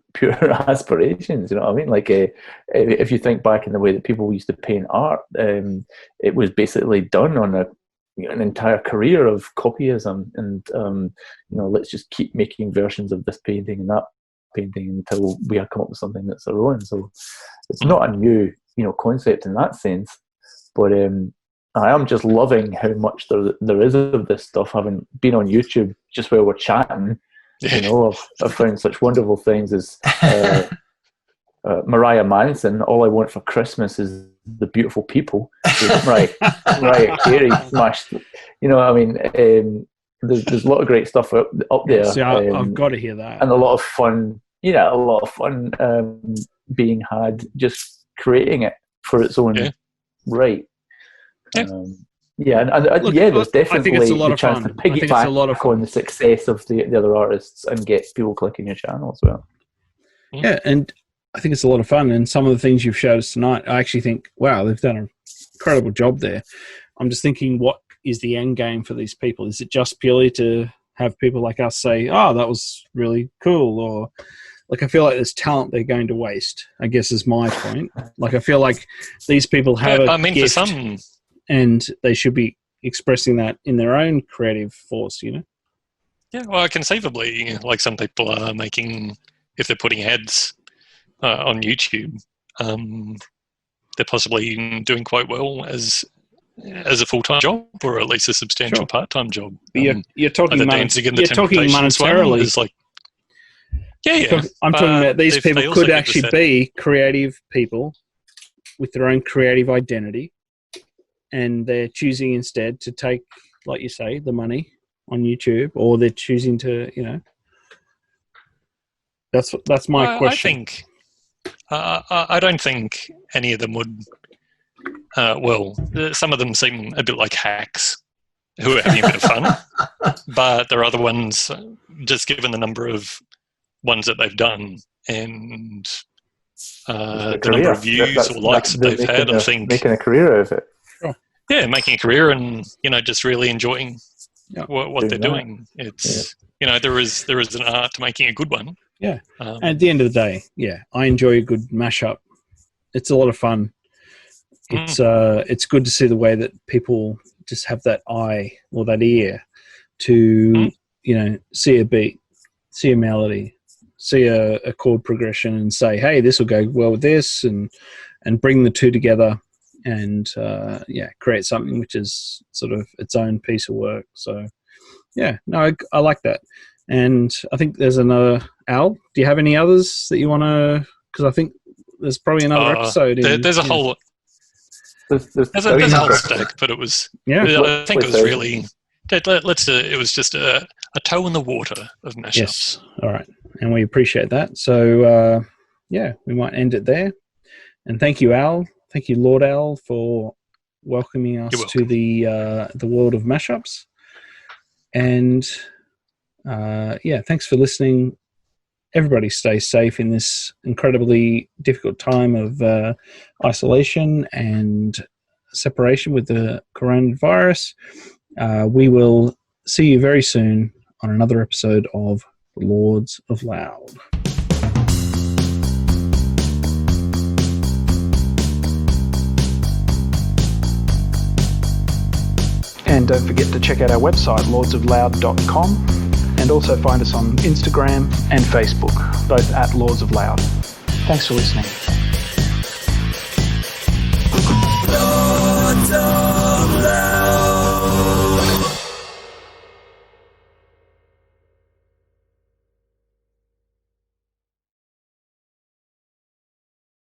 [SPEAKER 3] aspirations. You know what I mean? Like, if you think back in the way that people used to paint art, it was basically done on an entire career of copyism, and let's just keep making versions of this painting and that painting until we come up with something that's our own. So it's not a new concept in that sense, but I am just loving how much there is of this stuff. Having been on YouTube just while we're chatting, I've found such wonderful things as Mariah Manson, All I Want for Christmas Is the Beautiful People. Mariah Carey smashed, there's a lot of great stuff up there.
[SPEAKER 2] See, I've got to hear that.
[SPEAKER 3] And a lot of fun. A lot of fun being had just creating it for its own right.
[SPEAKER 2] Yeah.
[SPEAKER 3] Look, there's definitely
[SPEAKER 2] it's a lot
[SPEAKER 3] the
[SPEAKER 2] of
[SPEAKER 3] chance
[SPEAKER 2] fun.
[SPEAKER 3] to piggyback on the success of the other artists and get people clicking your channel as well.
[SPEAKER 2] Yeah, and I think it's a lot of fun. And some of the things you've showed us tonight, I actually think, wow, they've done an incredible job there. I'm just thinking, what is the end game for these people? Is it just purely to have people like us say, oh, that was really cool? Or, like, I feel like there's talent they're going to waste, I guess is my point. Like, I feel like these people have a gift,
[SPEAKER 4] for some,
[SPEAKER 2] and they should be expressing that in their own creative force,
[SPEAKER 4] Yeah, well, conceivably, like some people are making, if they're putting ads on YouTube, they're possibly doing quite well as a full-time job, or at least a substantial part-time job.
[SPEAKER 2] You're talking
[SPEAKER 4] monetarily.
[SPEAKER 2] Like, I'm talking about these people could actually be creative people with their own creative identity, and they're choosing instead to take, like you say, the money on YouTube, or they're choosing to, that's my question.
[SPEAKER 4] I don't think any of them would. Some of them seem a bit like hacks who are having a bit of fun, but there are other ones, just given the number of ones that they've done and the number of views or likes that they've had, I think
[SPEAKER 3] making a career out of it.
[SPEAKER 4] Yeah, making a career and just really enjoying what they're doing. It's there is an art to making a good one.
[SPEAKER 2] Yeah. At the end of the day, I enjoy a good mashup. It's a lot of fun. It's good to see the way that people just have that eye or that ear to see a beat, see a melody, see a chord progression, and say, "Hey, this will go well with this," and bring the two together and create something which is sort of its own piece of work. So I like that. And I think there's another. Al, do you have any others that you want to? Because I think there's probably another episode.
[SPEAKER 4] There's a whole. There's a whole stack, but it was.
[SPEAKER 2] Yeah,
[SPEAKER 4] I think it was really. It was just a toe in the water of mashups.
[SPEAKER 2] Yes. All right, and we appreciate that. So we might end it there. And thank you, Al. Thank you, Lord Al, for welcoming us to the world of mashups. And thanks for listening. Everybody stay safe in this incredibly difficult time of isolation and separation with the coronavirus. We will see you very soon on another episode of Lords of Loud. And don't forget to check out our website, lordsofloud.com. And also find us on Instagram and Facebook, both at Lords of Loud. Thanks for listening.